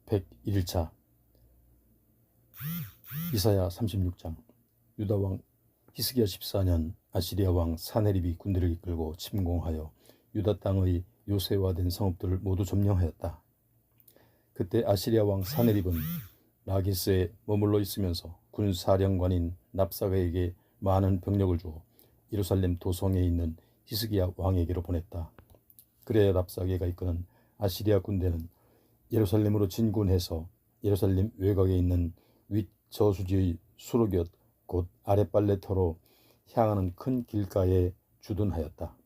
101차 이사야 36장. 유다왕 히스기야 14년 아시리아 왕 사네립이 군대를 이끌고 침공하여 유다 땅의 요새화된 성읍들을 모두 점령하였다. 그때 아시리아 왕 사네립은 라기스에 머물러 있으면서 군사령관인 납사가에게 많은 병력을 주어 예루살렘 도성에 있는 히스기야 왕에게로 보냈다. 그래야 납사게가 이끄는 아시리아 군대는 예루살렘으로 진군해서 예루살렘 외곽에 있는 윗저수지의 수로곁 곧 아랫발레터로 향하는 큰 길가에 주둔하였다.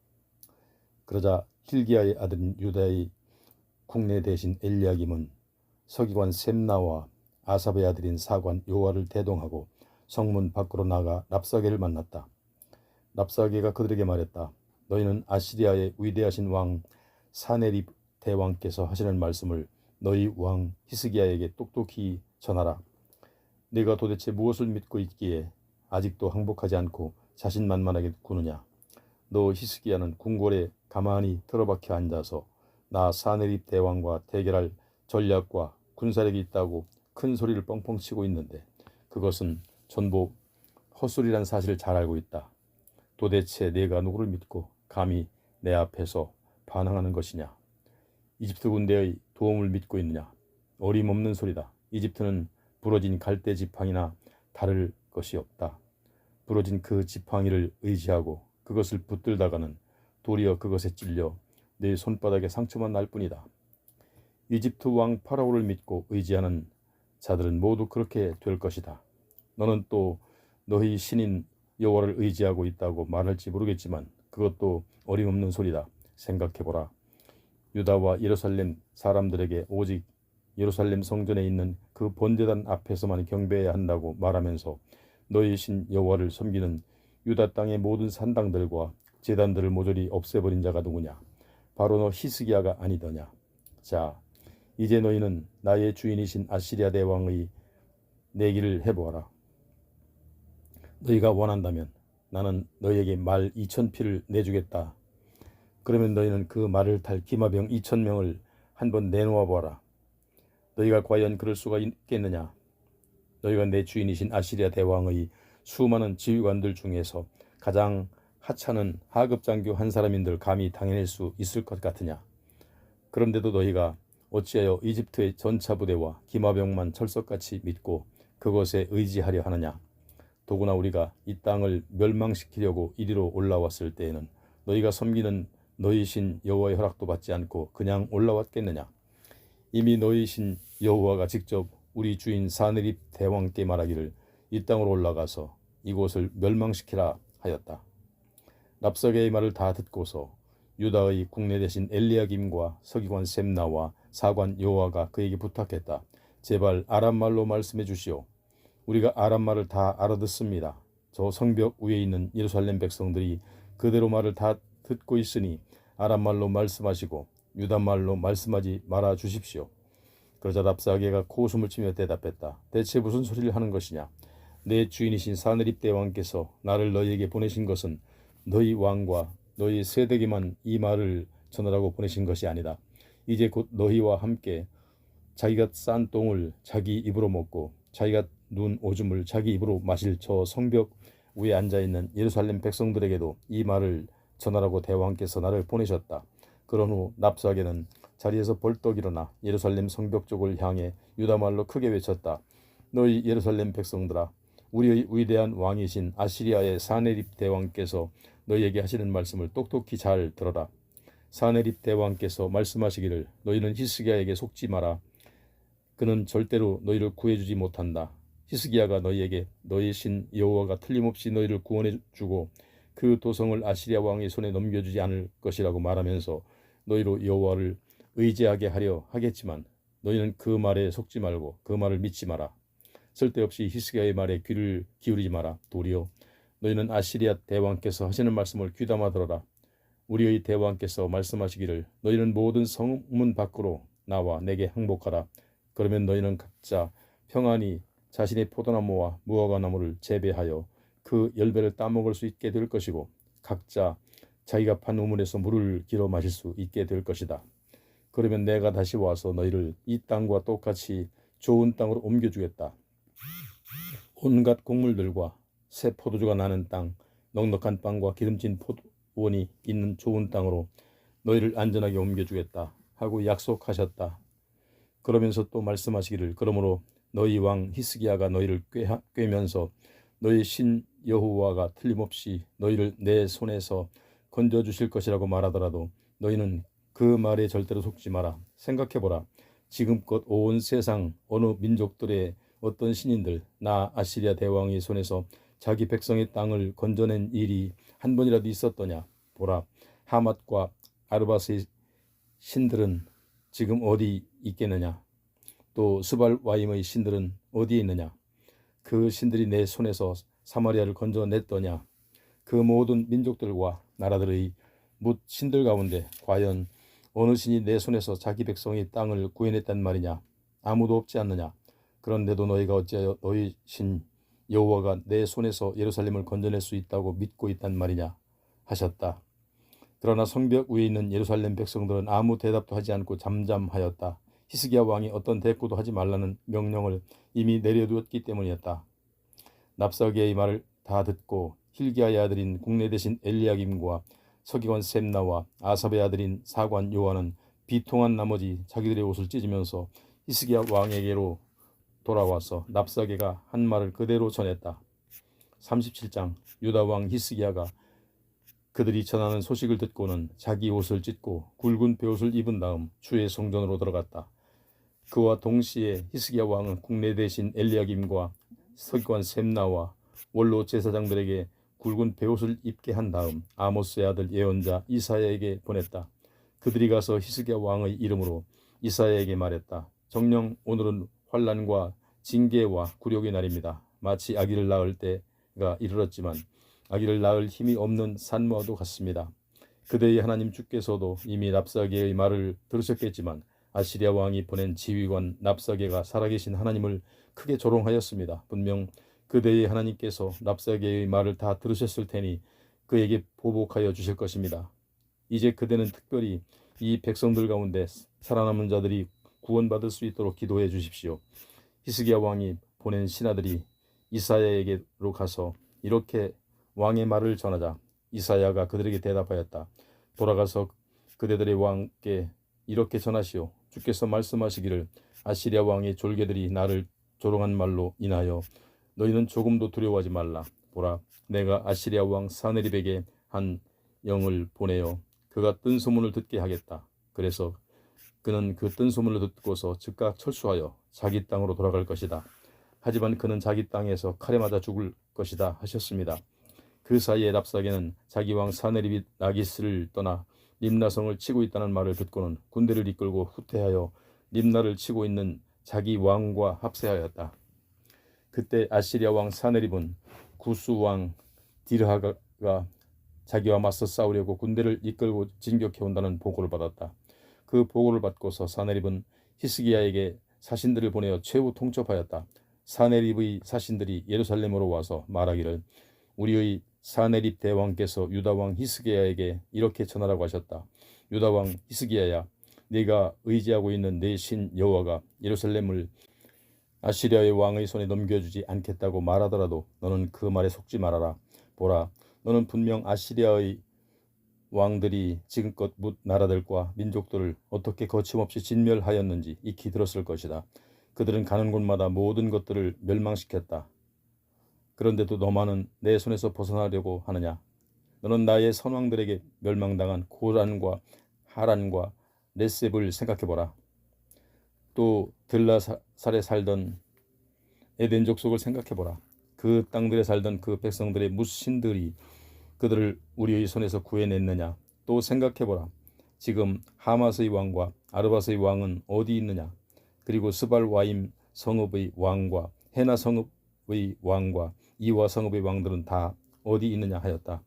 그러자 hil기야의 아들인 유다의 국내 대신 엘리야김은 서기관 셈나와 아삽의 아들인 사관 요아를 대동하고 성문 밖으로 나가 랍사게를 만났다. 랍사게가 그들에게 말했다. 너희는 아시리아의 위대하신 왕 사네립 대왕께서 하시는 말씀을 너희 왕 히스기야에게 똑똑히 전하라. 네가 도대체 무엇을 믿고 있기에 아직도 항복하지 않고 자신만만하게 구느냐. 너 히스기야는 궁궐에 가만히 틀어박혀 앉아서 나 사네립 대왕과 대결할 전략과 군사력이 있다고 큰 소리를 뻥뻥 치고 있는데 그것은 전부 헛소리란 사실을 잘 알고 있다. 도대체 네가 누구를 믿고 감히 내 앞에서 반항하는 것이냐. 이집트 군대의 도움을 믿고 있느냐. 어림없는 소리다. 이집트는 부러진 갈대 지팡이나 다를 것이 없다. 부러진 그 지팡이를 의지하고 그것을 붙들다가는 도리어 그것에 찔려 내 손바닥에 상처만 날 뿐이다. 이집트 왕 파라오를 믿고 의지하는 자들은 모두 그렇게 될 것이다. 너는 또 너희 신인 여호와를 의지하고 있다고 말할지 모르겠지만 그것도 어림없는 소리다. 생각해보라. 유다와 예루살렘 사람들에게 오직 예루살렘 성전에 있는 그 번제단 앞에서만 경배해야 한다고 말하면서 너희 신 여호와를 섬기는 유다 땅의 모든 산당들과 제단들을 모조리 없애버린 자가 누구냐. 바로 너 히스기야가 아니더냐. 자, 이제 너희는 나의 주인이신 아시리아 대왕의 내기를 해보아라. 너희가 원한다면 나는 너희에게 말 2,000피를 내주겠다. 그러면 너희는 그 말을 탈 기마병 2,000명을 한번 내놓아 보아라. 너희가 과연 그럴 수가 있겠느냐. 너희가 내 주인이신 아시리아 대왕의 수많은 지휘관들 중에서 가장 하찮은 하급장교 한 사람인들 감히 당해낼 수 있을 것 같으냐. 그런데도 너희가 어찌하여 이집트의 전차부대와 기마병만 철석같이 믿고 그것에 의지하려 하느냐. 더구나 우리가 이 땅을 멸망시키려고 이리로 올라왔을 때에는 너희가 섬기는 너희 신 여호와의 허락도 받지 않고 그냥 올라왔겠느냐. 이미 너희 신 여호와가 직접 우리 주인 사네립 대왕께 말하기를 이 땅으로 올라가서 이곳을 멸망시키라 하였다. 랍사게의 말을 다 듣고서 유다의 국내 대신 엘리야김과 서기관 셈나와 사관 요아가 그에게 부탁했다. 제발 아람말로 말씀해 주시오. 우리가 아람말을 다 알아듣습니다. 저 성벽 위에 있는 예루살렘 백성들이 그대로 말을 다 듣고 있으니 아람말로 말씀하시고 유다말로 말씀하지 말아 주십시오. 그러자 랍사게가 코웃음을 치며 대답했다. 대체 무슨 소리를 하는 것이냐. 내 주인이신 사네립 대왕께서 나를 너희에게 보내신 것은 너희 왕과 너희 세대에게만 이 말을 전하라고 보내신 것이 아니다. 이제 곧 너희와 함께 자기가 싼 똥을 자기 입으로 먹고 자기가 눈 오줌을 자기 입으로 마실 저 성벽 위에 앉아있는 예루살렘 백성들에게도 이 말을 전하라고 대왕께서 나를 보내셨다. 그런 후 랍사게는 자리에서 벌떡 일어나 예루살렘 성벽 쪽을 향해 유다말로 크게 외쳤다. 너희 예루살렘 백성들아, 우리의 위대한 왕이신 아시리아의 사네립 대왕께서 너희에게 하시는 말씀을 똑똑히 잘 들어라. 사네립 대왕께서 말씀하시기를 너희는 히스기야에게 속지 마라. 그는 절대로 너희를 구해주지 못한다. 히스기야가 너희에게 너희 신 여호와가 틀림없이 너희를 구원해주고 그 도성을 아시리아 왕의 손에 넘겨주지 않을 것이라고 말하면서 너희로 여호와를 의지하게 하려 하겠지만 너희는 그 말에 속지 말고 그 말을 믿지 마라. 쓸데없이 히스기야의 말에 귀를 기울이지 마라. 도리어 너희는 아시리아 대왕께서 하시는 말씀을 귀담아 들어라. 우리의 대왕께서 말씀하시기를 너희는 모든 성문 밖으로 나와 내게 항복하라. 그러면 너희는 각자 평안히 자신의 포도나무와 무화과나무를 재배하여 그 열매를 따먹을 수 있게 될 것이고 각자 자기가 판 우물에서 물을 길어 마실 수 있게 될 것이다. 그러면 내가 다시 와서 너희를 이 땅과 똑같이 좋은 땅으로 옮겨주겠다. 온갖 곡물들과 새 포도주가 나는 땅, 넉넉한 빵과 기름진 포도원이 있는 좋은 땅으로 너희를 안전하게 옮겨주겠다 하고 약속하셨다. 그러면서 또 말씀하시기를 그러므로 너희 왕 히스기야가 너희를 꾀면서 너희 신 여호와가 틀림없이 너희를 내 손에서 건져주실 것이라고 말하더라도 너희는 그 말에 절대로 속지 마라. 생각해보라. 지금껏 온 세상 어느 민족들의 어떤 신인들 나 아시리아 대왕의 손에서 자기 백성의 땅을 건져낸 일이 한 번이라도 있었더냐. 보라. 하맛과 아르바스의 신들은 지금 어디 있겠느냐. 또 스발와임의 신들은 어디에 있느냐. 그 신들이 내 손에서 사마리아를 건져냈더냐. 그 모든 민족들과 나라들의 뭇 신들 가운데 과연 어느 신이 내 손에서 자기 백성의 땅을 구해냈단 말이냐. 아무도 없지 않느냐. 그런데도 너희가 어찌하여 너희 신 여호와가 내 손에서 예루살렘을 건져낼 수 있다고 믿고 있단 말이냐 하셨다. 그러나 성벽 위에 있는 예루살렘 백성들은 아무 대답도 하지 않고 잠잠하였다. 히스기야 왕이 어떤 대꾸도 하지 말라는 명령을 이미 내려두었기 때문이었다. 납사게의 말을 다 듣고 hil기야의 아들인 국내 대신 엘리야김과 서기관 셈나와 아삽의 아들인 사관 요한은 비통한 나머지 자기들의 옷을 찢으면서 히스기야 왕에게로 돌아와서 납사게가 한 말을 그대로 전했다. 37장 유다 왕 히스기야가 그들이 전하는 소식을 듣고는 자기 옷을 찢고 굵은 베옷을 입은 다음 주의 성전으로 들어갔다. 그와 동시에 히스기야 왕은 국내 대신 엘리야김과 서기관 셈나와 원로 제사장들에게 굵은 베옷을 입게 한 다음 아모스의 아들 예언자 이사야에게 보냈다. 그들이 가서 히스기야 왕의 이름으로 이사야에게 말했다. 정녕 오늘은 환난과 징계와 굴욕의 날입니다. 마치 아기를 낳을 때가 이르렀지만 아기를 낳을 힘이 없는 산모와도 같습니다. 그대의 하나님 주께서도 이미 납사게의 말을 들으셨겠지만 아시리아 왕이 보낸 지휘관 납사게가 살아계신 하나님을 크게 조롱하였습니다. 분명 그대의 하나님께서 납사게의 말을 다 들으셨을 테니 그에게 보복하여 주실 것입니다. 이제 그대는 특별히 이 백성들 가운데 살아남은 자들이 구원받을 수 있도록 기도해 주십시오. 히스기야 왕이 보낸 신하들이 이사야에게로 가서 이렇게 왕의 말을 전하자 이사야가 그들에게 대답하였다. 돌아가서 그대들의 왕께 이렇게 전하시오. 주께서 말씀하시기를 아시리아 왕의 졸개들이 나를 조롱한 말로 인하여 너희는 조금도 두려워하지 말라. 보라, 내가 아시리아 왕 사네립에게 한 영을 보내어 그가 뜬 소문을 듣게 하겠다. 그래서 그는 그 뜬 소문을 듣고서 즉각 철수하여 자기 땅으로 돌아갈 것이다. 하지만 그는 자기 땅에서 칼에 맞아 죽을 것이다 하셨습니다. 그 사이에 랍사게는 자기 왕 사네립이 라기스를 떠나 림나성을 치고 있다는 말을 듣고는 군대를 이끌고 후퇴하여 림나를 치고 있는 자기 왕과 합세하였다. 그때 아시리아 왕 사네립은 구스 왕 디르하가 자기와 맞서 싸우려고 군대를 이끌고 진격해 온다는 보고를 받았다. 그 보고를 받고서 사네립은 히스기야에게 사신들을 보내어 최후 통첩하였다. 사네립의 사신들이 예루살렘으로 와서 말하기를 우리의 사네립 대왕께서 유다 왕 히스기야에게 이렇게 전하라고 하셨다. 유다 왕 히스기야야, 네가 의지하고 있는 내 신 여호와가 예루살렘을 아시리아의 왕의 손에 넘겨주지 않겠다고 말하더라도 너는 그 말에 속지 말아라. 보라, 너는 분명 아시리아의 왕들이 지금껏 뭇 나라들과 민족들을 어떻게 거침없이 진멸하였는지 익히 들었을 것이다. 그들은 가는 곳마다 모든 것들을 멸망시켰다. 그런데도 너만은 내 손에서 벗어나려고 하느냐? 너는 나의 선왕들에게 멸망당한 고란과 하란과 레셉을 생각해보라. 또 들라살에 살던 에덴 족속을 생각해보라. 그 땅들에 살던 그 백성들의 무신들이 그들을 우리의 손에서 구해냈느냐? 또 생각해보라. 지금 하마스의 왕과 아르바스의 왕은 어디 있느냐? 그리고 스발와임 성읍의 왕과 헤나 성읍의 왕과 이와 성읍의 왕들은 다 어디 있느냐 하였다.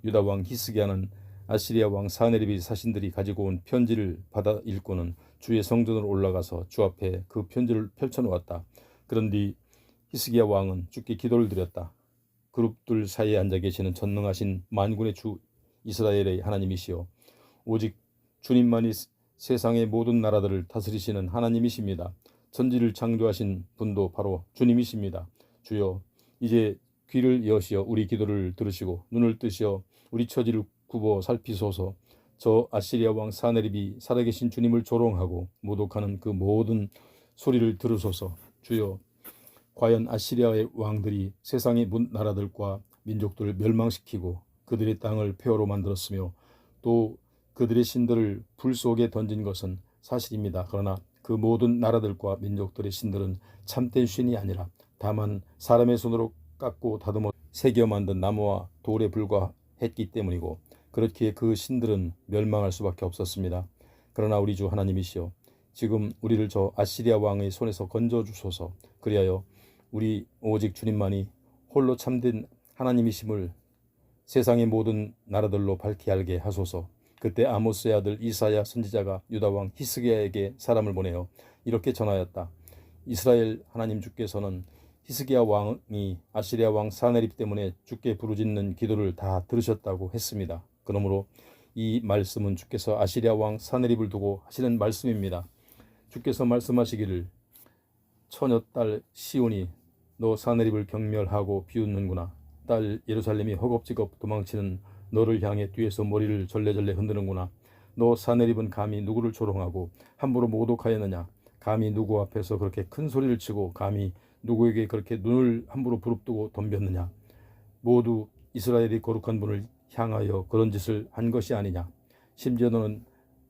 유다 왕 히스기야는 아시리아 왕 사네립의 사신들이 가지고 온 편지를 받아 읽고는 주의 성전으로 올라가서 주 앞에 그 편지를 펼쳐놓았다. 그런데 히스기야 왕은 주께 기도를 드렸다. 그룹들 사이에 앉아 계시는 전능하신 만군의 주 이스라엘의 하나님이시여, 오직 주님만이 세상의 모든 나라들을 다스리시는 하나님이십니다. 천지를 창조하신 분도 바로 주님이십니다. 주여, 이제 귀를 여시어 우리 기도를 들으시고 눈을 뜨시어 우리 처지를 굽어 살피소서. 저 아시리아 왕 사네립이 살아계신 주님을 조롱하고 모독하는 그 모든 소리를 들으소서. 주여, 과연 아시리아의 왕들이 세상의 나라들과 민족들을 멸망시키고 그들의 땅을 폐허로 만들었으며 또 그들의 신들을 불 속에 던진 것은 사실입니다. 그러나 그 모든 나라들과 민족들의 신들은 참된 신이 아니라 다만 사람의 손으로 깎고 다듬어 새겨 만든 나무와 돌에 불과했기 때문이고, 그렇기에 그 신들은 멸망할 수밖에 없었습니다. 그러나 우리 주 하나님이시여, 지금 우리를 저 아시리아 왕의 손에서 건져주소서. 그리하여 우리 오직 주님만이 홀로 참된 하나님이심을 세상의 모든 나라들로 밝히 알게 하소서. 그때 아모스의 아들 이사야 선지자가 유다 왕 히스기야에게 사람을 보내어 이렇게 전하였다. 이스라엘 하나님 주께서는 히스기야 왕이 아시리아 왕 사네립 때문에 주께 부르짖는 기도를 다 들으셨다고 했습니다. 그러므로 이 말씀은 주께서 아시리아 왕 사네립을 두고 하시는 말씀입니다. 주께서 말씀하시기를, 처녀딸 시온이 너 사네립을 경멸하고 비웃는구나. 딸 예루살렘이 허겁지겁 도망치는 너를 향해 뒤에서 머리를 절레절레 흔드는구나. 너 사네립은 감히 누구를 조롱하고 함부로 모독하였느냐. 감히 누구 앞에서 그렇게 큰 소리를 치고 감히 누구에게 그렇게 눈을 함부로 부릅뜨고 덤볐느냐. 모두 이스라엘이 거룩한 분을 향하여 그런 짓을 한 것이 아니냐. 심지어 너는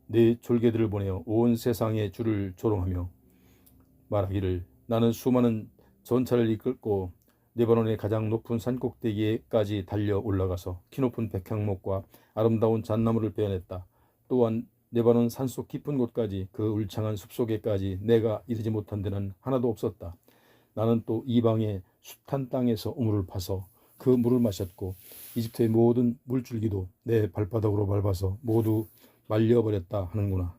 내 졸개들을 보내어 온 세상의 주를 조롱하며 말하기를, 나는 수많은 전차를 이끌고 레바논의 가장 높은 산꼭대기에까지 달려 올라가서 키높은 백향목과 아름다운 잣나무를 베어냈다. 또한 레바논 산속 깊은 곳까지 그 울창한 숲속에까지 내가 이르지 못한 데는 하나도 없었다. 나는 또 이방의 숱한 땅에서 우물을 파서 그 물을 마셨고 이집트의 모든 물줄기도 내 발바닥으로 밟아서 모두 말려버렸다 하는구나.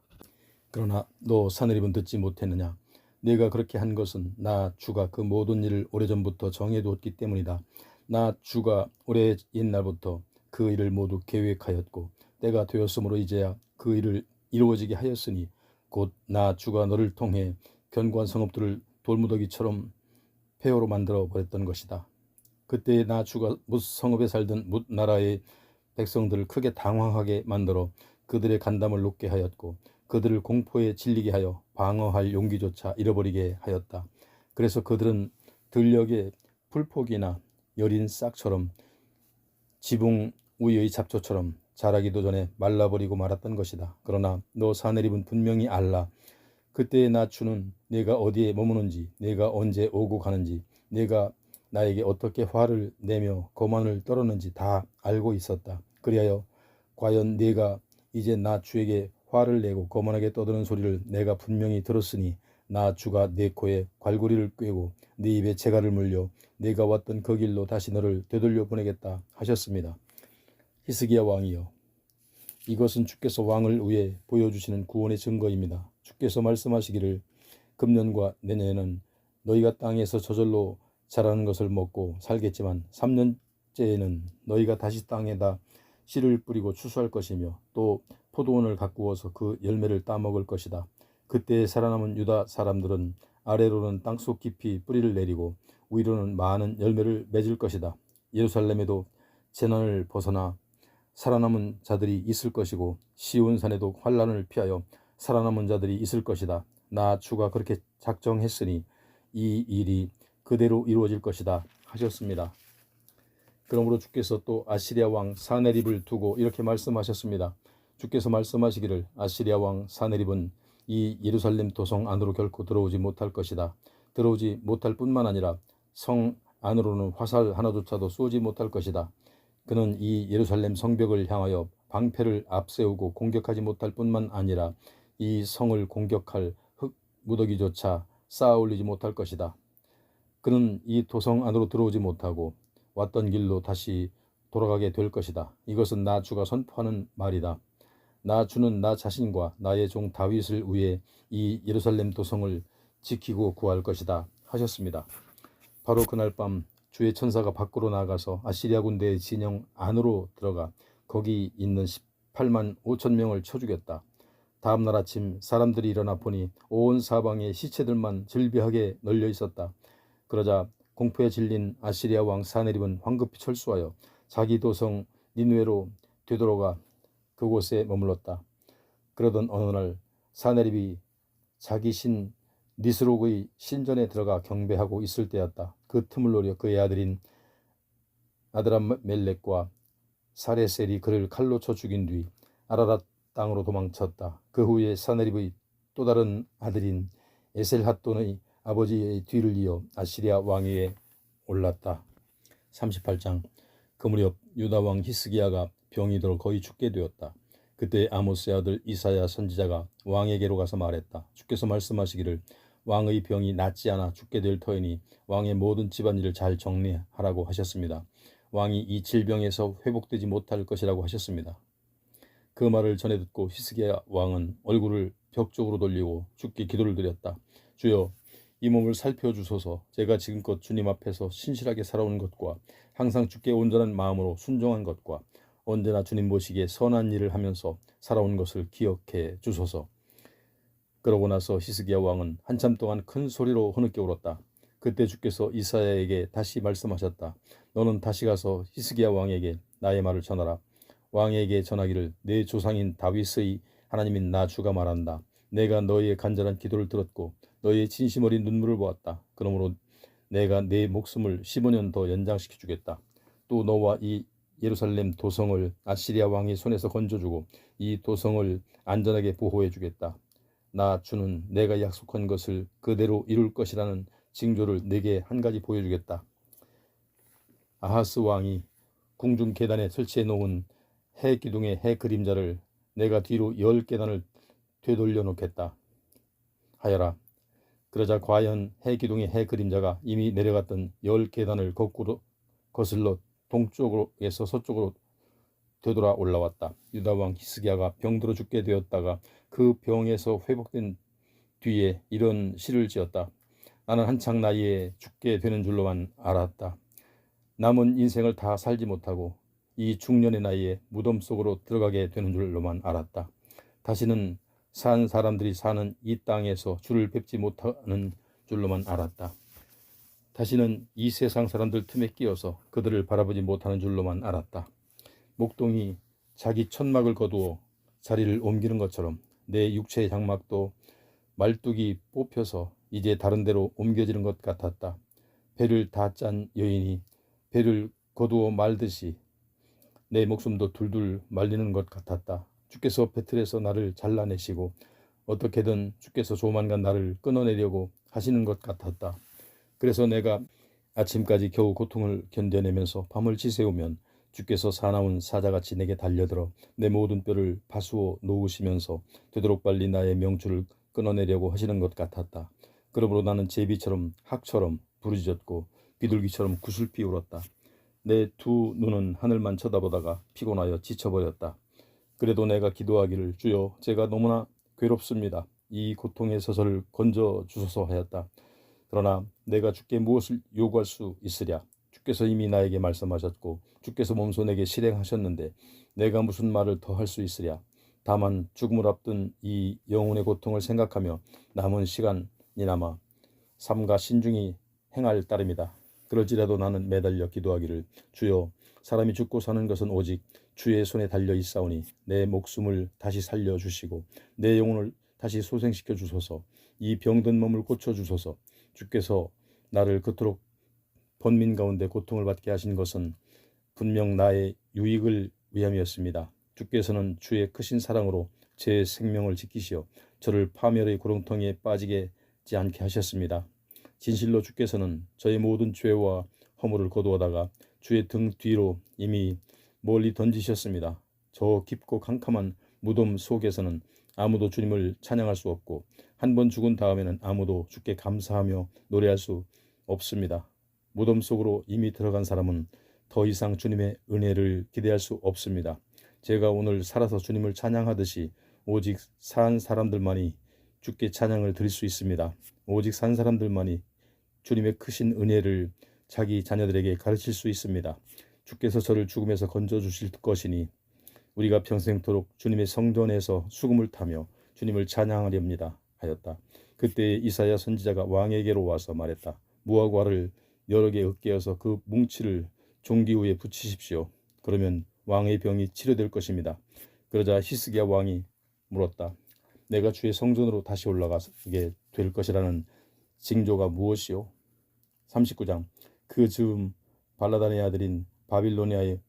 그러나 너 사내립은 듣지 못했느냐. 내가 그렇게 한 것은 나 주가 그 모든 일을 오래전부터 정해두었기 때문이다. 나 주가 오래 옛날부터 그 일을 모두 계획하였고 때가 되었으므로 이제야 그 일을 이루어지게 하였으니 곧 나 주가 너를 통해 견고한 성읍들을 돌무더기처럼 폐허로 만들어 버렸던 것이다. 그때 나 주가 뭇 성읍에 살던 뭇 나라의 백성들을 크게 당황하게 만들어 그들의 간담을 높게 하였고 그들을 공포에 질리게 하여 방어할 용기조차 잃어버리게 하였다. 그래서 그들은 들녘의 풀포기나 여린 싹처럼 지붕 위의 잡초처럼 자라기도 전에 말라버리고 말았던 것이다. 그러나 너 사내립은 분명히 알라. 그때의 나 주는 내가 어디에 머무는지, 내가 언제 오고 가는지, 내가 나에게 어떻게 화를 내며 거만을 떨었는지 다 알고 있었다. 그리하여 과연 내가 이제 나 주에게 화를 내고 거만하게 떠드는 소리를 내가 분명히 들었으니 나 주가 내 코에 괄구리를 꿰고 네 입에 재갈을 물려 내가 왔던 그 길로 다시 너를 되돌려 보내겠다 하셨습니다. 히스기야 왕이여, 이것은 주께서 왕을 위해 보여주시는 구원의 증거입니다. 주께서 말씀하시기를, 금년과 내년에는 너희가 땅에서 저절로 자라는 것을 먹고 살겠지만 3년째에는 너희가 다시 땅에다 씨를 뿌리고 추수할 것이며 또 포도원을 가꾸어서 그 열매를 따먹을 것이다. 그때 살아남은 유다 사람들은 아래로는 땅속 깊이 뿌리를 내리고 위로는 많은 열매를 맺을 것이다. 예루살렘에도 재난을 벗어나 살아남은 자들이 있을 것이고 시온산에도 환란을 피하여 살아남은 자들이 있을 것이다. 나 주가 그렇게 작정했으니 이 일이 그대로 이루어질 것이다 하셨습니다. 그러므로 주께서 또 아시리아 왕 사네립을 두고 이렇게 말씀하셨습니다. 주께서 말씀하시기를, 아시리아 왕 사네립은 이 예루살렘 도성 안으로 결코 들어오지 못할 것이다. 들어오지 못할 뿐만 아니라 성 안으로는 화살 하나조차도 쏘지 못할 것이다. 그는 이 예루살렘 성벽을 향하여 방패를 앞세우고 공격하지 못할 뿐만 아니라 이 성을 공격할 흙 무더기조차 쌓아 올리지 못할 것이다. 그는 이 도성 안으로 들어오지 못하고 왔던 길로 다시 돌아가게 될 것이다. 이것은 나 주가 선포하는 말이다. 나 주는 나 자신과 나의 종 다윗을 위해 이 예루살렘 도성을 지키고 구할 것이다 하셨습니다. 바로 그날 밤 주의 천사가 밖으로 나가서 아시리아 군대의 진영 안으로 들어가 거기 있는 18만 5천 명을 쳐 죽였다. 다음 날 아침 사람들이 일어나 보니 온 사방에 시체들만 질비하게 널려 있었다. 그러자 공포에 질린 아시리아 왕 사네립은 황급히 철수하여 자기 도성 니느웨로 되돌아가 그곳에 머물렀다. 그러던 어느 날 사네립이 자기 신 니스록의 신전에 들어가 경배하고 있을 때였다. 그 틈을 노려 그의 아들인 아드람멜렉과 사레셀이 그를 칼로 쳐 죽인 뒤 아라랏 땅으로 도망쳤다. 그 후에 사네립의 또 다른 아들인 에셀핫돈의 아버지의 뒤를 이어 아시리아 왕위에 올랐다. 38장. 그 무렵 유다 왕 히스기야가 병이 들어 거의 죽게 되었다. 그때 아모스의 아들 이사야 선지자가 왕에게로 가서 말했다. 주께서 말씀하시기를 왕의 병이 낫지 않아 죽게 될 터이니 왕의 모든 집안일을 잘 정리하라고 하셨습니다. 왕이 이 질병에서 회복되지 못할 것이라고 하셨습니다. 그 말을 전해 듣고 히스기야 왕은 얼굴을 벽 쪽으로 돌리고 주께 기도를 드렸다. 주여, 이 몸을 살펴주소서. 제가 지금껏 주님 앞에서 신실하게 살아온 것과 항상 주께 온전한 마음으로 순종한 것과 언제나 주님 보시기에 선한 일을 하면서 살아온 것을 기억해 주소서. 그러고 나서 히스기야 왕은 한참 동안 큰 소리로 흐느껴 울었다. 그때 주께서 이사야에게 다시 말씀하셨다. 너는 다시 가서 히스기야 왕에게 나의 말을 전하라. 왕에게 전하기를 내 조상인 다윗의 하나님인 나 주가 말한다. 내가 너희의 간절한 기도를 들었고 너희의 진심 어린 눈물을 보았다. 그러므로 내가 내 목숨을 15년 더 연장시켜 주겠다. 또 너와 이 예루살렘 도성을 아시리아 왕의 손에서 건져주고 이 도성을 안전하게 보호해 주겠다. 나 주는 내가 약속한 것을 그대로 이룰 것이라는 징조를 내게 한 가지 보여주겠다. 아하스 왕이 궁중 계단에 설치해 놓은 해 기둥의 해 그림자를 내가 뒤로 10계단을 되돌려 놓겠다 하여라. 그러자 과연 해 기둥의 해 그림자가 이미 내려갔던 10계단을 거꾸로 거슬러 동쪽에서 서쪽으로 되돌아 올라왔다. 유다 왕 히스기야가 병들어 죽게 되었다가 그 병에서 회복된 뒤에 이런 시를 지었다. 나는 한창 나이에 죽게 되는 줄로만 알았다. 남은 인생을 다 살지 못하고 이 중년의 나이에 무덤 속으로 들어가게 되는 줄로만 알았다. 다시는 산 사람들이 사는 이 땅에서 주를 뵙지 못하는 줄로만 알았다. 다시는 이 세상 사람들 틈에 끼어서 그들을 바라보지 못하는 줄로만 알았다. 목동이 자기 천막을 거두어 자리를 옮기는 것처럼 내 육체의 장막도 말뚝이 뽑혀서 이제 다른 데로 옮겨지는 것 같았다. 배를 다 짠 여인이 배를 거두어 말듯이 내 목숨도 둘둘 말리는 것 같았다. 주께서 배틀에서 나를 잘라내시고 어떻게든 주께서 조만간 나를 끊어내려고 하시는 것 같았다. 그래서 내가 아침까지 겨우 고통을 견뎌내면서 밤을 지새우면 주께서 사나운 사자같이 내게 달려들어 내 모든 뼈를 파수어 놓으시면서 되도록 빨리 나의 명줄을 끊어내려고 하시는 것 같았다. 그러므로 나는 제비처럼 학처럼 부르짖었고 비둘기처럼 구슬피 울었다. 내 두 눈은 하늘만 쳐다보다가 피곤하여 지쳐버렸다. 그래도 내가 기도하기를 주여, 제가 너무나 괴롭습니다. 이 고통에서 저를 건져주소서 하였다. 그러나 내가 주께 무엇을 요구할 수 있으랴. 주께서 이미 나에게 말씀하셨고 주께서 몸소 내게 실행하셨는데 내가 무슨 말을 더 할 수 있으랴. 다만 죽음을 앞둔 이 영혼의 고통을 생각하며 남은 시간이나마 삼가 신중히 행할 따름이다. 그럴지라도 나는 매달려 기도하기를 주여, 사람이 죽고 사는 것은 오직 주의 손에 달려 있사오니 내 목숨을 다시 살려주시고 내 영혼을 다시 소생시켜 주소서. 이 병든 몸을 고쳐주소서. 주께서 나를 그토록 번민 가운데 고통을 받게 하신 것은 분명 나의 유익을 위함이었습니다. 주께서는 주의 크신 사랑으로 제 생명을 지키시어 저를 파멸의 구렁텅이에 빠지게 하지 않게 하셨습니다. 진실로 주께서는 저의 모든 죄와 허물을 거두어다가 주의 등 뒤로 이미 멀리 던지셨습니다. 저 깊고 캄캄한 무덤 속에서는 아무도 주님을 찬양할 수 없고 한 번 죽은 다음에는 아무도 주께 감사하며 노래할 수 없습니다. 무덤 속으로 이미 들어간 사람은 더 이상 주님의 은혜를 기대할 수 없습니다. 제가 오늘 살아서 주님을 찬양하듯이 오직 산 사람들만이 주께 찬양을 드릴 수 있습니다. 오직 산 사람들만이 주님의 크신 은혜를 자기 자녀들에게 가르칠 수 있습니다. 주께서 저를 죽음에서 건져주실 것이니 우리가 평생토록 주님의 성전에서 수금을 타며 주님을 찬양하렵니다 하였다. 그때 이사야 선지자가 왕에게로 와서 말했다. 무화과를 여러 개 으깨어서 그 뭉치를 종기 위에 붙이십시오. 그러면 왕의 병이 치료될 것입니다. 그러자 히스기야 왕이 물었다. 내가 주의 성전으로 다시 올라가게 될 것이라는 징조가 무엇이요? 39장. 그 즈음 발라단의 아들인 바빌로니아의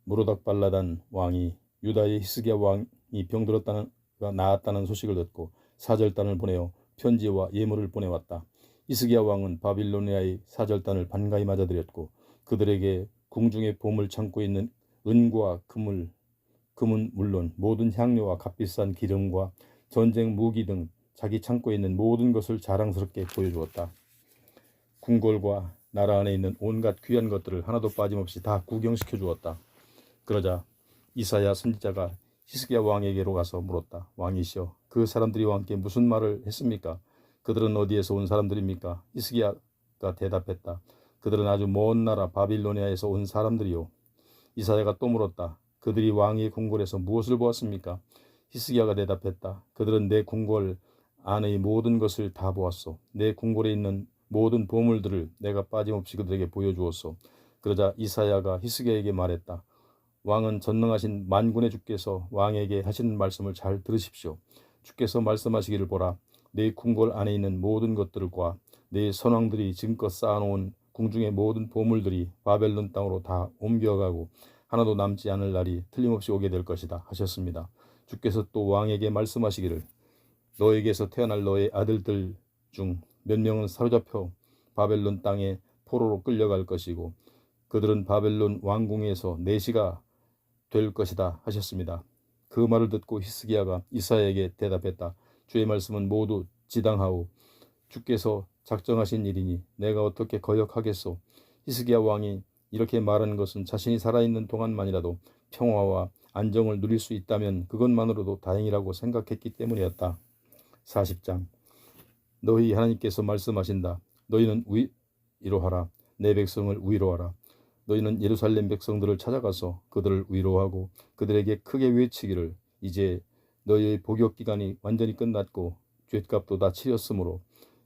무로닥발라단 왕이 유다의 히스기야 왕이 병들었다가 나았다는 소식을 듣고 사절단을 보내어 편지와 예물을 보내왔다. 히스기야 왕은 바빌로니아의 사절단을 반가이 맞아들였고 그들에게 궁중의 보물 창고에 있는 은과 금은 물론 모든 향료와 값비싼 기름과 전쟁 무기 등 자기 창고에 있는 모든 것을 자랑스럽게 보여주었다. 궁궐과 나라 안에 있는 온갖 귀한 것들을 하나도 빠짐없이 다 구경시켜 주었다. 그러자 이사야 선지자가 히스기야 왕에게로 가서 물었다. 왕이시여, 그 사람들이 왕께 무슨 말을 했습니까? 그들은 어디에서 온 사람들입니까? 히스기야가 대답했다. 그들은 아주 먼 나라 바빌로니아에서 온 사람들이요. 이사야가 또 물었다. 그들이 왕의 궁궐에서 무엇을 보았습니까? 히스기야가 대답했다. 그들은 내 궁궐 안의 모든 것을 다 보았소. 내 궁궐에 있는 모든 보물들을 내가 빠짐없이 그들에게 보여주었소. 그러자 이사야가 히스기야에게 말했다. 왕은 전능하신 만군의 주께서 왕에게 하시는 말씀을 잘 들으십시오. 주께서 말씀하시기를 보라. 내 궁궐 안에 있는 모든 것들과 내 선왕들이 지금껏 쌓아놓은 궁중의 모든 보물들이 바벨론 땅으로 다 옮겨가고 하나도 남지 않을 날이 틀림없이 오게 될 것이다 하셨습니다. 주께서 또 왕에게 말씀하시기를 너에게서 태어날 너의 아들들 중 몇 명은 사로잡혀 바벨론 땅에 포로로 끌려갈 것이고 그들은 바벨론 왕궁에서 내시가 될 것이다 하셨습니다. 그 말을 듣고 히스기야가 이사야에게 대답했다. 주의 말씀은 모두 지당하오. 주께서 작정하신 일이니 내가 어떻게 거역하겠소. 히스기야 왕이 이렇게 말하는 것은 자신이 살아있는 동안만이라도 평화와 안정을 누릴 수 있다면 그것만으로도 다행이라고 생각했기 때문이었다. 40장. 너희 하나님께서 말씀하신다. 너희는 위로하라. 내 백성을 위로하라. 너희는 예루살렘 백성들을 찾아가서 그들을 위로하고 그들에게 크게 외치기를 이제 너희의 복역 기간이 완전히 끝났고 죗값도 다 치렀으므로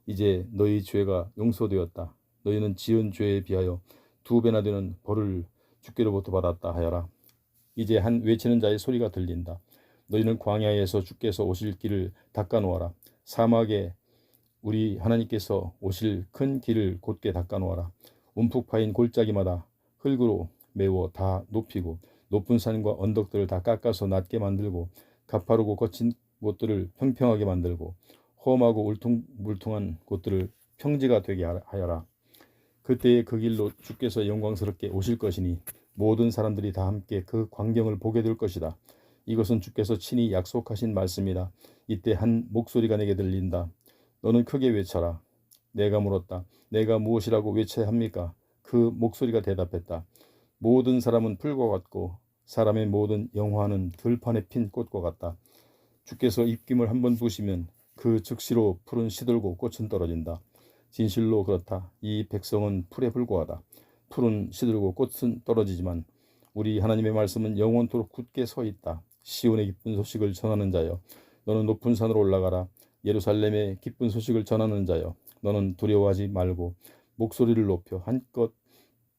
이제 너희 죄가 용서되었다. 너희는 지은 죄에 비하여 2배나 되는 벌을 주께로부터 받았다 하여라. 이제 한 외치는 자의 소리가 들린다. 너희는 광야에서 주께서 오실 길을 닦아놓아라. 사막에 우리 하나님께서 오실 큰 길을 곧게 닦아놓아라. 움푹 파인 골짜기마다 흙으로 메워 다 높이고 높은 산과 언덕들을 다 깎아서 낮게 만들고 가파르고 거친 곳들을 평평하게 만들고 험하고 울퉁불퉁한 곳들을 평지가 되게 하여라. 그때에 그 길로 주께서 영광스럽게 오실 것이니 모든 사람들이 다 함께 그 광경을 보게 될 것이다. 이것은 주께서 친히 약속하신 말씀이다. 이때 한 목소리가 내게 들린다. 너는 크게 외쳐라. 내가 물었다. 내가 무엇이라고 외쳐야 합니까? 그 목소리가 대답했다. 모든 사람은 풀과 같고 사람의 모든 영화는 들판에 핀 꽃과 같다. 주께서 입김을 한번 부시면 그 즉시로 풀은 시들고 꽃은 떨어진다. 진실로 그렇다. 이 백성은 풀에 불과하다. 풀은 시들고 꽃은 떨어지지만 우리 하나님의 말씀은 영원토록 굳게 서 있다. 시온의 기쁜 소식을 전하는 자여, 너는 높은 산으로 올라가라. 예루살렘의 기쁜 소식을 전하는 자여, 너는 두려워하지 말고 목소리를 높여 한껏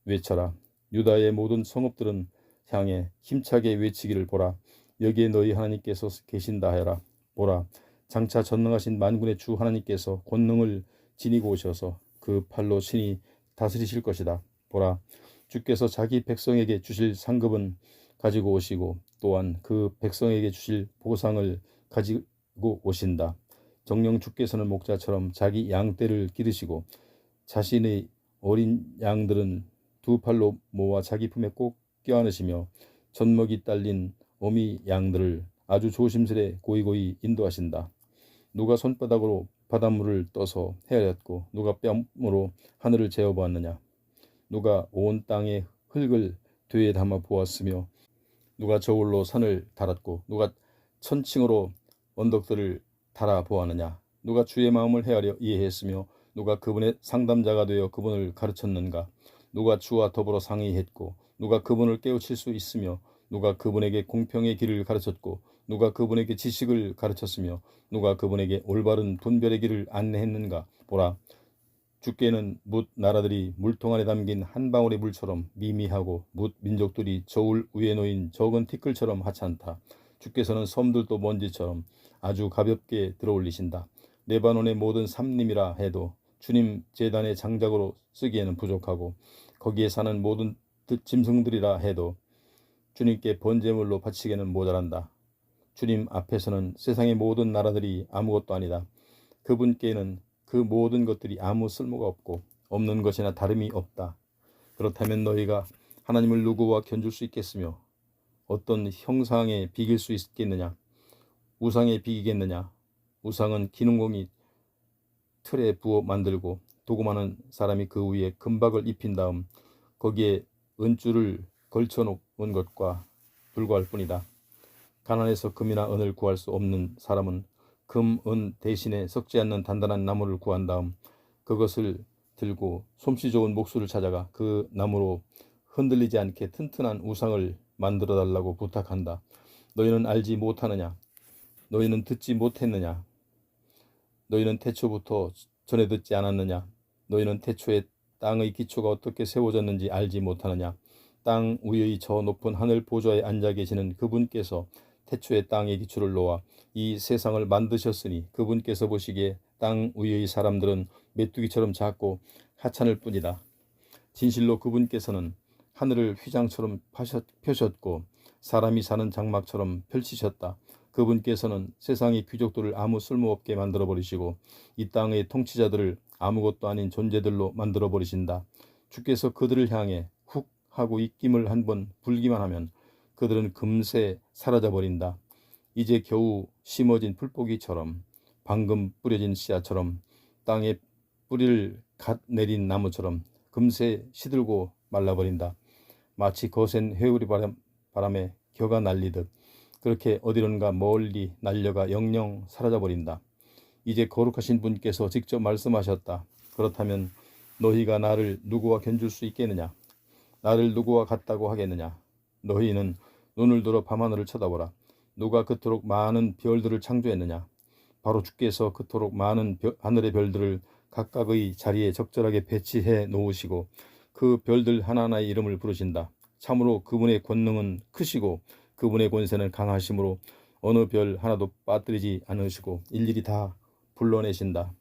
외쳐라. 유다의 모든 성읍들은 향해 힘차게 외치기를 보라. 여기에 너희 하나님께서 계신다 하여라. 보라, 장차 전능하신 만군의 주 하나님께서 권능을 지니고 오셔서 그 팔로 친히 다스리실 것이다. 보라, 주께서 자기 백성에게 주실 상급은 가지고 오시고 또한 그 백성에게 주실 보상을 가지고 오신다. 정녕 주께서는 목자처럼 자기 양떼를 기르시고 자신의 어린 양들은 2팔로 모아 자기 품에 꼭 껴안으시며 젖먹이 딸린 어미 양들을 아주 조심스레 고이고이 인도하신다. 누가 손바닥으로 바닷물을 떠서 헤아렸고 누가 뺨으로 하늘을 재어보았느냐. 누가 온 땅의 흙을 되에 담아 보았으며 누가 저울로 산을 달았고 누가 천칭으로 언덕들을 달아 보았느냐. 누가 주의 마음을 헤아려 이해했으며 누가 그분의 상담자가 되어 그분을 가르쳤는가. 누가 주와 더불어 상의했고 누가 그분을 깨우칠 수 있으며 누가 그분에게 공평의 길을 가르쳤고 누가 그분에게 지식을 가르쳤으며 누가 그분에게 올바른 분별의 길을 안내했는가? 보라, 주께는 뭇 나라들이 물통 안에 담긴 한 방울의 물처럼 미미하고 뭇 민족들이 저울 위에 놓인 적은 티끌처럼 하찮다. 주께서는 섬들도 먼지처럼 아주 가볍게 들어올리신다. 레바논의 모든 삼림이라 해도 주님 제단의 장작으로 쓰기에는 부족하고 거기에 사는 모든 짐승들이라 해도 주님께 번제물로 바치기에는 모자란다. 주님 앞에서는 세상의 모든 나라들이 아무것도 아니다. 그분께는 그 모든 것들이 아무 쓸모가 없고 없는 것이나 다름이 없다. 그렇다면 너희가 하나님을 누구와 견줄 수 있겠으며 어떤 형상에 비길 수 있겠느냐? 우상에 비기겠느냐? 우상은 기능공이 틀에 부어 만들고 도구마는 사람이 그 위에 금박을 입힌 다음 거기에 은줄을 걸쳐 놓은 것과 불과할 뿐이다. 가난해서 금이나 은을 구할 수 없는 사람은 금, 은 대신에 썩지 않는 단단한 나무를 구한 다음 그것을 들고 솜씨 좋은 목수를 찾아가 그 나무로 흔들리지 않게 튼튼한 우상을 만들어 달라고 부탁한다. 너희는 알지 못하느냐? 너희는 듣지 못했느냐? 너희는 태초부터 전에 듣지 않았느냐? 너희는 태초에 땅의 기초가 어떻게 세워졌는지 알지 못하느냐? 땅 위의 저 높은 하늘 보좌에 앉아 계시는 그분께서 태초에 땅의 기초를 놓아 이 세상을 만드셨으니 그분께서 보시기에 땅 위의 사람들은 메뚜기처럼 작고 하찮을 뿐이다. 진실로 그분께서는 하늘을 휘장처럼 펴셨고 사람이 사는 장막처럼 펼치셨다. 그분께서는 세상의 귀족들을 아무 쓸모없게 만들어버리시고 이 땅의 통치자들을 아무것도 아닌 존재들로 만들어버리신다. 주께서 그들을 향해 훅 하고 입김을 한번 불기만 하면 그들은 금세 사라져버린다. 이제 겨우 심어진 풀포기처럼 방금 뿌려진 씨앗처럼 땅에 뿌리를 갓 내린 나무처럼 금세 시들고 말라버린다. 마치 거센 회오리 바람에 겨가 날리듯 그렇게 어디론가 멀리 날려가 영영 사라져버린다. 이제 거룩하신 분께서 직접 말씀하셨다. 그렇다면 너희가 나를 누구와 견줄 수 있겠느냐? 나를 누구와 같다고 하겠느냐? 너희는 눈을 들어 밤하늘을 쳐다보라. 누가 그토록 많은 별들을 창조했느냐? 바로 주께서 그토록 많은 하늘의 별들을 각각의 자리에 적절하게 배치해 놓으시고 그 별들 하나하나의 이름을 부르신다. 참으로 그분의 권능은 크시고 그분의 권세는 강하심으로 어느 별 하나도 빠뜨리지 않으시고 일일이 다 불러내신다.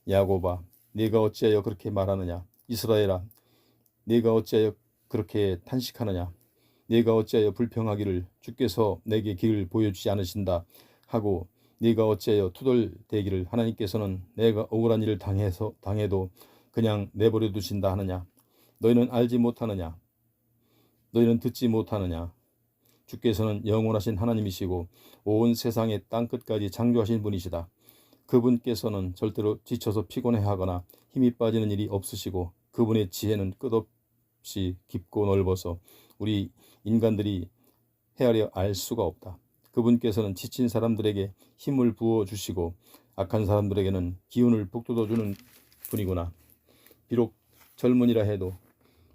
야곱아, 네가 어찌하여 그렇게 말하느냐? 이스라엘아, 네가 어찌하여 그렇게 탄식하느냐? 네가 어찌하여 불평하기를 주께서 내게 길을 보여주지 않으신다 하고 네가 어찌하여 투덜대기를 하나님께서는 내가 억울한 일을 당해도 그냥 내버려 두신다 하느냐? 너희는 알지 못하느냐? 너희는 듣지 못하느냐? 주께서는 영원하신 하나님이시고 온 세상의 땅끝까지 창조하신 분이시다. 그분께서는 절대로 지쳐서 피곤해하거나 힘이 빠지는 일이 없으시고 그분의 지혜는 끝없이 깊고 넓어서 우리 인간들이 헤아려 알 수가 없다. 그분께서는 지친 사람들에게 힘을 부어주시고 악한 사람들에게는 기운을 북돋워주는 분이구나. 비록 젊은이라 해도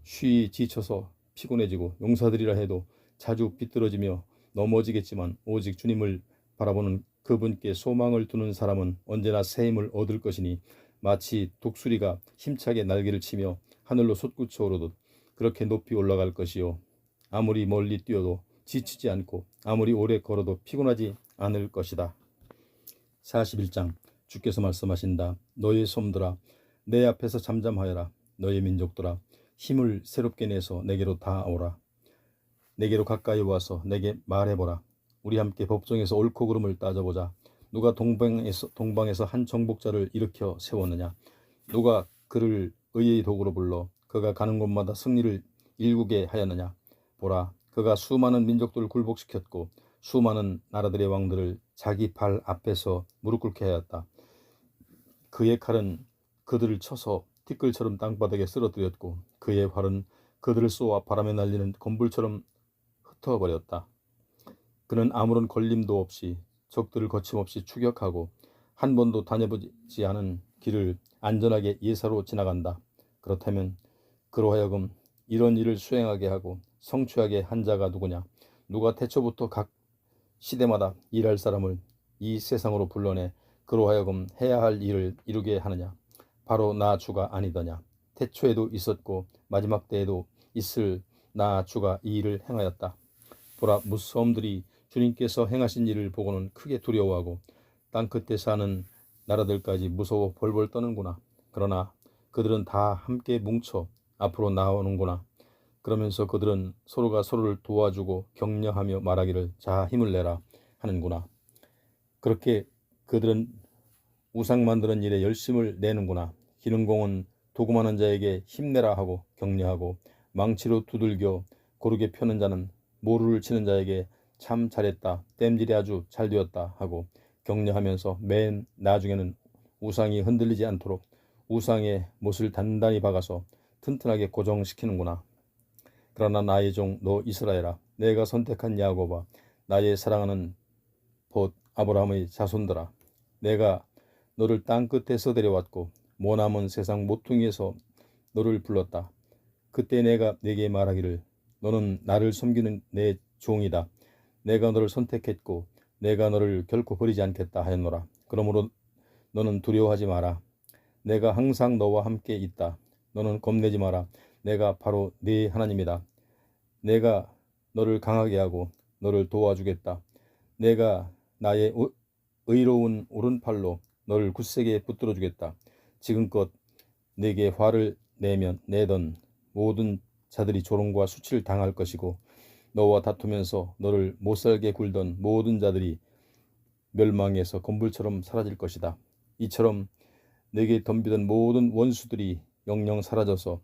쉬이 지쳐서 피곤해지고 용사들이라 해도 자주 비뚤어지며 넘어지겠지만 오직 주님을 바라보는 그분께 소망을 두는 사람은 언제나 새 힘을 얻을 것이니 마치 독수리가 힘차게 날개를 치며 하늘로 솟구쳐 오르듯 그렇게 높이 올라갈 것이요. 아무리 멀리 뛰어도 지치지 않고 아무리 오래 걸어도 피곤하지 않을 것이다. 41장 주께서 말씀하신다. 너의 솜들아 내 앞에서 잠잠하여라. 너의 민족들아 힘을 새롭게 내서 내게로 다 오라. 내게로 가까이 와서 내게 말해보라. 우리 함께 법정에서 옳고 그름을 따져보자. 누가 동방에서 한 정복자를 일으켜 세웠느냐? 누가 그를 의의 도구로 불러 그가 가는 곳마다 승리를 일구게 하였느냐? 보라, 그가 수많은 민족들을 굴복시켰고 수많은 나라들의 왕들을 자기 발 앞에서 무릎 꿇게 하였다. 그의 칼은 그들을 쳐서 티끌처럼 땅바닥에 쓰러뜨렸고 그의 활은 그들을 쏘아 바람에 날리는 건불처럼 흩어버렸다. 그는 아무런 걸림도 없이 적들을 거침없이 추격하고 한 번도 다녀보지 않은 길을 안전하게 예사로 지나간다. 그렇다면 그로 하여금 이런 일을 수행하게 하고 성취하게 한 자가 누구냐? 누가 태초부터 시대마다 일할 사람을 이 세상으로 불러내 그로 하여금 해야 할 일을 이루게 하느냐? 바로 나 주가 아니더냐? 태초에도 있었고 마지막 때에도 있을 나 주가 이 일을 행하였다. 보라, 무서움들이 주님께서 행하신 일을 보고는 크게 두려워하고 땅 끝에 사는 나라들까지 무서워 벌벌 떠는구나. 그러나 그들은 다 함께 뭉쳐 앞으로 나오는구나. 그러면서 그들은 서로가 서로를 도와주고 격려하며 말하기를 자 힘을 내라 하는구나. 그렇게 그들은 우상 만드는 일에 열심을 내는구나. 기능공은 도구만한 자에게 힘내라 하고 격려하고 망치로 두들겨 고르게 펴는 자는 모루를 치는 자에게 참 잘했다. 땜질이 아주 잘 되었다 하고 격려하면서 맨 나중에는 우상이 흔들리지 않도록 우상의 못을 단단히 박아서 튼튼하게 고정시키는구나. 그러나 나의 종 너 이스라엘아, 내가 선택한 야곱아, 나의 사랑하는 봇 아브라함의 자손들아, 내가 너를 땅 끝에서 데려왔고 머나먼 세상 모퉁이에서 너를 불렀다. 그때 내가 네게 말하기를 너는 나를 섬기는 내 종이다. 내가 너를 선택했고 내가 너를 결코 버리지 않겠다 하였노라. 그러므로 너는 두려워하지 마라. 내가 항상 너와 함께 있다. 너는 겁내지 마라. 내가 바로 네 하나님이다. 내가 너를 강하게 하고 너를 도와주겠다. 내가 나의 의로운 오른팔로 너를 굳세게 붙들어 주겠다. 지금껏 내게 화를 내던 모든 자들이 조롱과 수치를 당할 것이고 너와 다투면서 너를 못살게 굴던 모든 자들이 멸망해서 건불처럼 사라질 것이다. 이처럼 내게 덤비던 모든 원수들이 영영 사라져서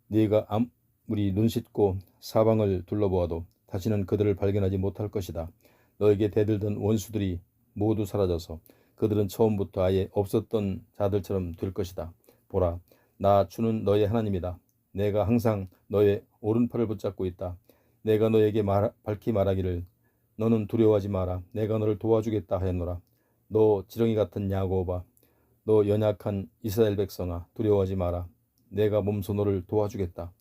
네가 아무리 눈 씻고 사방을 둘러보아도 다시는 그들을 발견하지 못할 것이다. 너에게 대들던 원수들이 모두 사라져서 그들은 처음부터 아예 없었던 자들처럼 될 것이다. 보라, 나 주는 너의 하나님이다. 내가 항상 너의 오른팔을 붙잡고 있다. 내가 너에게 밝히 말하기를 너는 두려워하지 마라. 내가 너를 도와주겠다 하였노라. 너 지렁이 같은 야곱아, 너 연약한 이스라엘 백성아, 두려워하지 마라. 내가 몸소 너를 도와주겠다.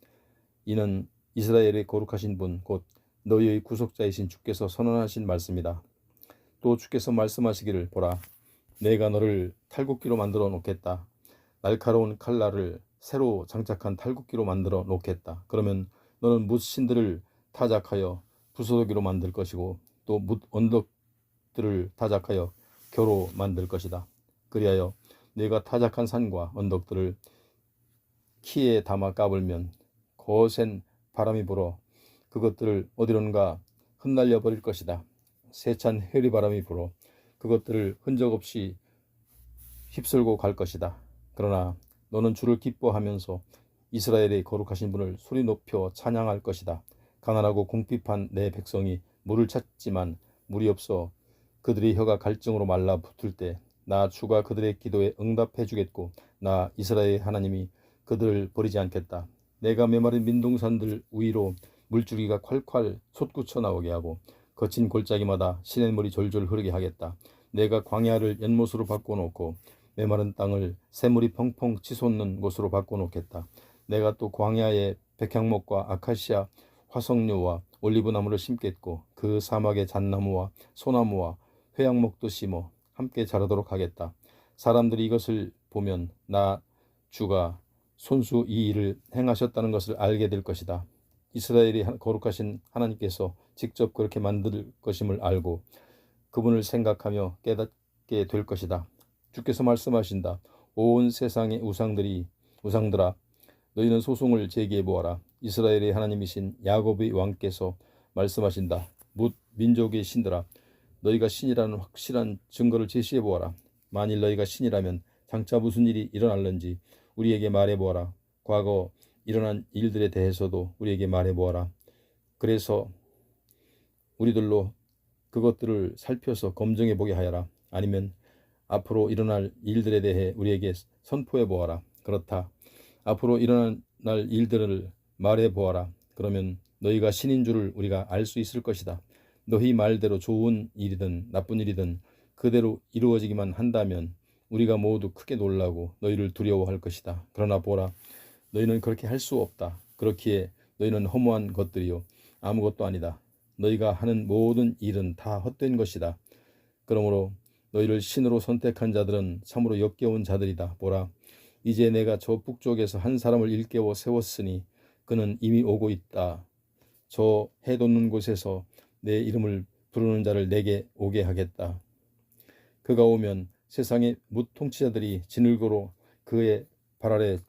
이는 이스라엘의 거룩하신 분 곧 너희의 구속자이신 주께서 선언하신 말씀이다. 또 주께서 말씀하시기를 보라, 내가 너를 탈곡기로 만들어 놓겠다. 날카로운 칼날을 새로 장착한 탈곡기로 만들어 놓겠다. 그러면 너는 뭇신들을 타작하여 부스러기로 만들 것이고 또 언덕들을 타작하여 겨로 만들 것이다. 그리하여 네가 타작한 산과 언덕들을 키에 담아 까불면 거센 바람이 불어 그것들을 어디론가 흩날려 버릴 것이다. 세찬 해리바람이 불어 그것들을 흔적 없이 휩쓸고 갈 것이다. 그러나 너는 주를 기뻐하면서 이스라엘의 거룩하신 분을 소리 높여 찬양할 것이다. 가난하고 궁핍한 내 백성이 물을 찾지만 물이 없어 그들의 혀가 갈증으로 말라 붙을 때 나 주가 그들의 기도에 응답해 주겠고 나 이스라엘의 하나님이 그들을 버리지 않겠다. 내가 메마른 민둥산들 위로 물줄기가 콸콸 솟구쳐 나오게 하고 거친 골짜기마다 시냇물이 졸졸 흐르게 하겠다. 내가 광야를 연못으로 바꿔놓고 메마른 땅을 새물이 펑펑 치솟는 곳으로 바꿔놓겠다. 내가 또 광야에 백향목과 아카시아 화석류와 올리브나무를 심겠고 그 사막에 잣나무와 소나무와 회양목도 심어 함께 자라도록 하겠다. 사람들이 이것을 보면 나 주가 손수 이 일을 행하셨다는 것을 알게 될 것이다. 이스라엘이 거룩하신 하나님께서 직접 그렇게 만들 것임을 알고 그분을 생각하며 깨닫게 될 것이다. 주께서 말씀하신다. 온 세상의 우상들아 너희는 소송을 제기해 보아라. 이스라엘의 하나님이신 야곱의 왕께서 말씀하신다. 뭇 민족의 신들아 너희가 신이라는 확실한 증거를 제시해 보아라. 만일 너희가 신이라면 장차 무슨 일이 일어날는지 우리에게 말해 보아라. 과거 일어난 일들에 대해서도 우리에게 말해 보아라. 그래서 우리들로 그것들을 살펴서 검증해 보게 하여라. 아니면 앞으로 일어날 일들에 대해 우리에게 선포해 보아라. 그렇다. 앞으로 일어날 일들을 말해 보아라. 그러면 너희가 신인 줄을 우리가 알 수 있을 것이다. 너희 말대로 좋은 일이든 나쁜 일이든 그대로 이루어지기만 한다면 우리가 모두 크게 놀라고 너희를 두려워할 것이다. 그러나 보라, 너희는 그렇게 할 수 없다. 그렇기에 너희는 허무한 것들이요 아무것도 아니다. 너희가 하는 모든 일은 다 헛된 것이다. 그러므로 너희를 신으로 선택한 자들은 참으로 역겨운 자들이다. 보라, 이제 내가 저 북쪽에서 한 사람을 일깨워 세웠으니 그는 이미 오고 있다. 저 해 돋는 곳에서 내 이름을 부르는 자를 내게 오게 하겠다. 그가 오면 세상의 뭇 통치자들이 진흙으로 그의 발 아래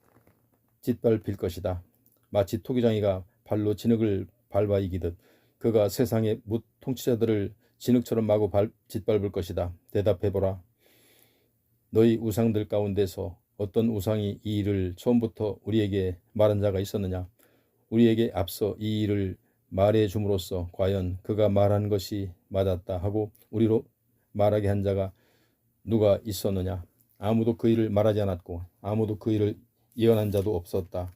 짓밟힐 것이다. 마치 토기장이가 발로 진흙을 밟아 이기듯 그가 세상의 뭇 통치자들을 진흙처럼 마구 짓밟을 것이다. 대답해보라. 너희 우상들 가운데서 어떤 우상이 이 일을 처음부터 우리에게 말한 자가 있었느냐? 우리에게 앞서 이 일을 말해 줌으로써 과연 그가 말한 것이 맞았다 하고 우리로 말하게 한 자가 누가 있었느냐? 아무도 그 일을 말하지 않았고 아무도 그 일을 예언한 자도 없었다.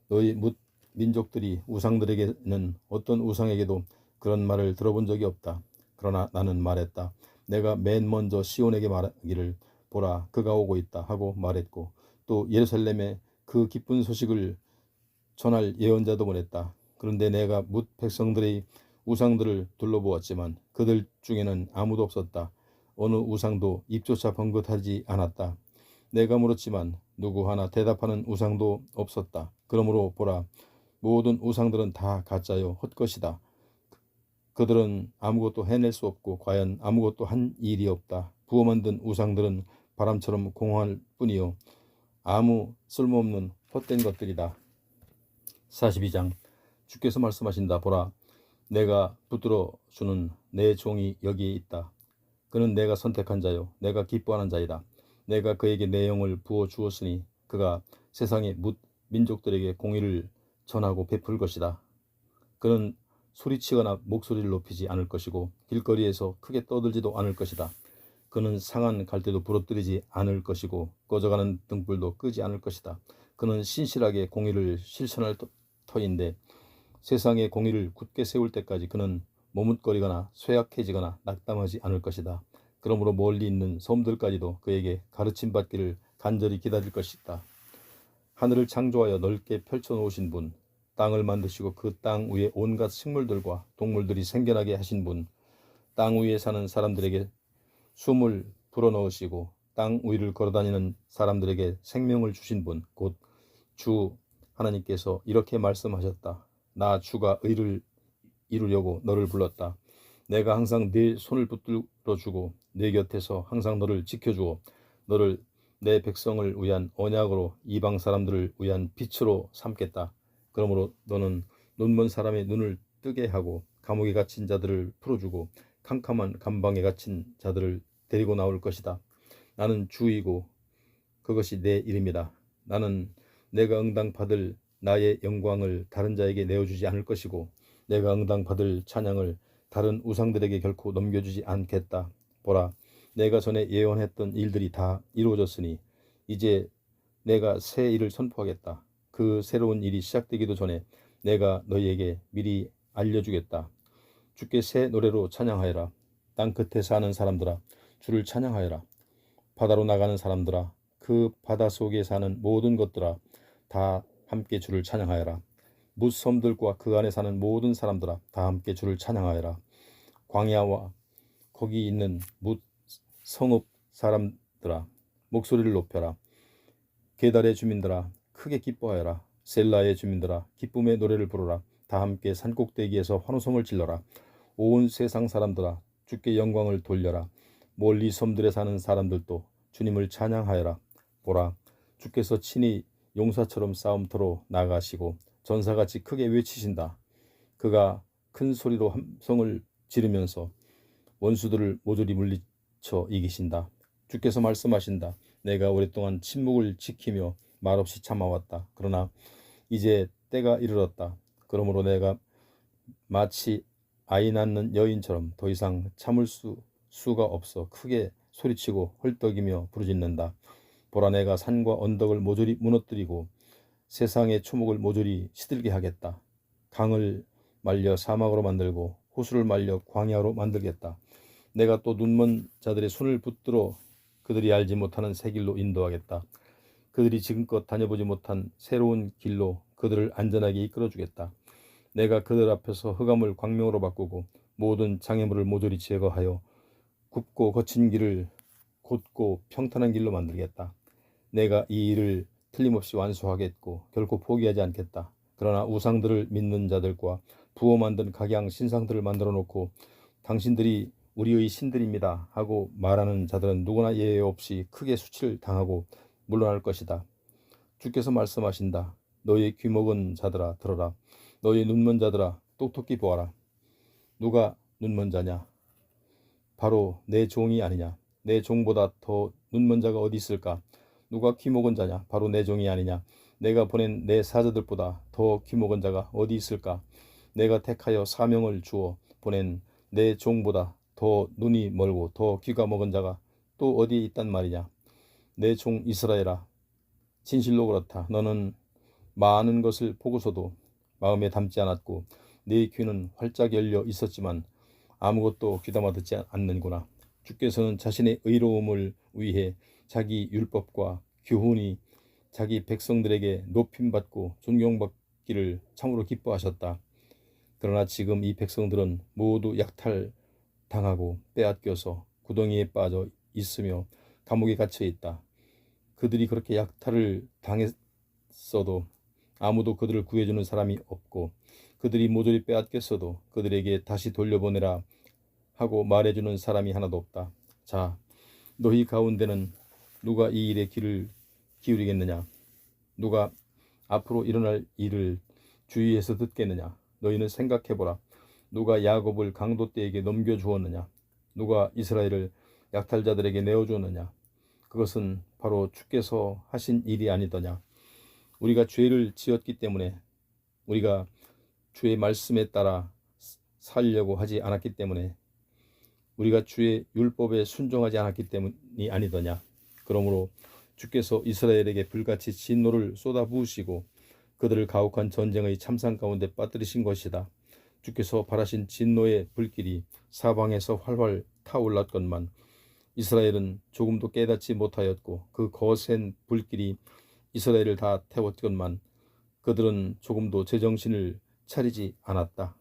너희 뭇 민족들이 우상들에게는 어떤 우상에게도 그런 말을 들어본 적이 없다. 그러나 나는 말했다. 내가 맨 먼저 시온에게 말하기를 보라 그가 오고 있다 하고 말했고 또 예루살렘에 그 기쁜 소식을 전할 예언자도 보냈다. 그런데 내가 뭇 백성들의 우상들을 둘러보았지만 그들 중에는 아무도 없었다. 어느 우상도 입조차 번긋하지 않았다. 내가 물었지만 누구 하나 대답하는 우상도 없었다. 그러므로 보라, 모든 우상들은 다 가짜요 헛것이다. 그들은 아무것도 해낼 수 없고 과연 아무것도 한 일이 없다. 부어 만든 우상들은 바람처럼 공허할 뿐이요 아무 쓸모없는 헛된 것들이다. 42장. 주께서 말씀하신다. 보라, 내가 붙들어 주는 내 종이 여기에 있다. 그는 내가 선택한 자요 내가 기뻐하는 자이다. 내가 그에게 내 영을 부어 주었으니 그가 세상의 뭇 민족들에게 공의를 전하고 베풀 것이다. 그는 소리치거나 목소리를 높이지 않을 것이고 길거리에서 크게 떠들지도 않을 것이다. 그는 상한 갈대도 부러뜨리지 않을 것이고 꺼져가는 등불도 끄지 않을 것이다. 그는 신실하게 공의를 실천할 터인데 세상의 공의를 굳게 세울 때까지 그는 머뭇거리거나 쇠약해지거나 낙담하지 않을 것이다. 그러므로 멀리 있는 섬들까지도 그에게 가르침받기를 간절히 기다릴 것이다. 하늘을 창조하여 넓게 펼쳐놓으신 분, 땅을 만드시고 그 땅 위에 온갖 식물들과 동물들이 생겨나게 하신 분, 땅 위에 사는 사람들에게 숨을 불어넣으시고 땅 위를 걸어다니는 사람들에게 생명을 주신 분, 곧 주 하나님께서 이렇게 말씀하셨다. 나 주가 의를 이루려고 너를 불렀다. 내가 항상 네 손을 붙들어주고 네 곁에서 항상 너를 지켜주어 너를 내 백성을 위한 언약으로 이방 사람들을 위한 빛으로 삼겠다. 그러므로 너는 눈먼 사람의 눈을 뜨게 하고 감옥에 갇힌 자들을 풀어주고 캄캄한 감방에 갇힌 자들을 데리고 나올 것이다. 나는 주이고 그것이 내 이름이다. 나는 내가 응당받을 나의 영광을 다른 자에게 내어주지 않을 것이고 내가 응당받을 찬양을 다른 우상들에게 결코 넘겨주지 않겠다. 보라, 내가 전에 예언했던 일들이 다 이루어졌으니 이제 내가 새 일을 선포하겠다. 그 새로운 일이 시작되기도 전에 내가 너희에게 미리 알려주겠다. 주께 새 노래로 찬양하여라. 땅 끝에 사는 사람들아, 주를 찬양하여라. 바다로 나가는 사람들아, 그 바다 속에 사는 모든 것들아, 다 함께 주를 찬양하여라. 뭇섬들과 그 안에 사는 모든 사람들아, 다 함께 주를 찬양하여라. 광야와 거기 있는 뭇 성읍 사람들아, 목소리를 높여라. 게달의 주민들아, 크게 기뻐하여라. 셀라의 주민들아, 기쁨의 노래를 부르라. 다 함께 산꼭대기에서 환호성을 질러라. 온 세상 사람들아, 주께 영광을 돌려라. 멀리 섬들에 사는 사람들도 주님을 찬양하여라. 보라, 주께서 친히 용사처럼 싸움터로 나가시고 전사같이 크게 외치신다. 그가 큰 소리로 함성을 지르면서 원수들을 모조리 물리쳐 이기신다. 주께서 말씀하신다. 내가 오랫동안 침묵을 지키며 말없이 참아왔다. 그러나 이제 때가 이르렀다. 그러므로 내가 마치 아이 낳는 여인처럼 더 이상 참을 수가 없어 크게 소리치고 헐떡이며 부르짖는다. 보라, 내가 산과 언덕을 모조리 무너뜨리고 세상의 초목을 모조리 시들게 하겠다. 강을 말려 사막으로 만들고 호수를 말려 광야로 만들겠다. 내가 또 눈먼 자들의 손을 붙들어 그들이 알지 못하는 새 길로 인도하겠다. 그들이 지금껏 다녀보지 못한 새로운 길로 그들을 안전하게 이끌어주겠다. 내가 그들 앞에서 흑암을 광명으로 바꾸고 모든 장애물을 모조리 제거하여 굽고 거친 길을 곧고 평탄한 길로 만들겠다. 내가 이 일을 틀림없이 완수하겠고 결코 포기하지 않겠다. 그러나 우상들을 믿는 자들과 부어 만든 각양 신상들을 만들어 놓고 당신들이 우리의 신들입니다 하고 말하는 자들은 누구나 예외 없이 크게 수치를 당하고 물러날 것이다. 주께서 말씀하신다. 너희 귀먹은 자들아 들어라. 너희 눈먼 자들아 똑똑히 보아라. 누가 눈먼 자냐? 바로 내 종이 아니냐? 내 종보다 더 눈먼 자가 어디 있을까? 누가 귀먹은 자냐? 바로 내 종이 아니냐? 내가 보낸 내 사자들보다 더 귀먹은 자가 어디 있을까? 내가 택하여 사명을 주어 보낸 내 종보다 더 눈이 멀고 더 귀가 먹은 자가 또 어디에 있단 말이냐? 내 종 이스라엘아, 진실로 그렇다. 너는 많은 것을 보고서도 마음에 담지 않았고 네 귀는 활짝 열려 있었지만 아무것도 귀담아 듣지 않는구나. 주께서는 자신의 의로움을 위해 자기 율법과 교훈이 자기 백성들에게 높임받고 존경받기를 참으로 기뻐하셨다. 그러나 지금 이 백성들은 모두 약탈당하고 빼앗겨서 구덩이에 빠져 있으며 감옥에 갇혀 있다. 그들이 그렇게 약탈을 당했어도 아무도 그들을 구해주는 사람이 없고 그들이 모조리 빼앗겼어도 그들에게 다시 돌려보내라 하고 말해주는 사람이 하나도 없다. 자, 너희 가운데는 누가 이 일에 귀를 기울이겠느냐? 누가 앞으로 일어날 일을 주의해서 듣겠느냐? 너희는 생각해보라. 누가 야곱을 강도떼에게 넘겨주었느냐? 누가 이스라엘을 약탈자들에게 내어주었느냐? 그것은 바로 주께서 하신 일이 아니더냐? 우리가 죄를 지었기 때문에, 우리가 주의 말씀에 따라 살려고 하지 않았기 때문에, 우리가 주의 율법에 순종하지 않았기 때문이 아니더냐? 그러므로 주께서 이스라엘에게 불같이 진노를 쏟아부으시고 그들을 가혹한 전쟁의 참상 가운데 빠뜨리신 것이다. 주께서 바라신 진노의 불길이 사방에서 활활 타올랐건만 이스라엘은 조금도 깨닫지 못하였고 그 거센 불길이 이스라엘을 다 태웠건만 그들은 조금도 제정신을 차리지 않았다.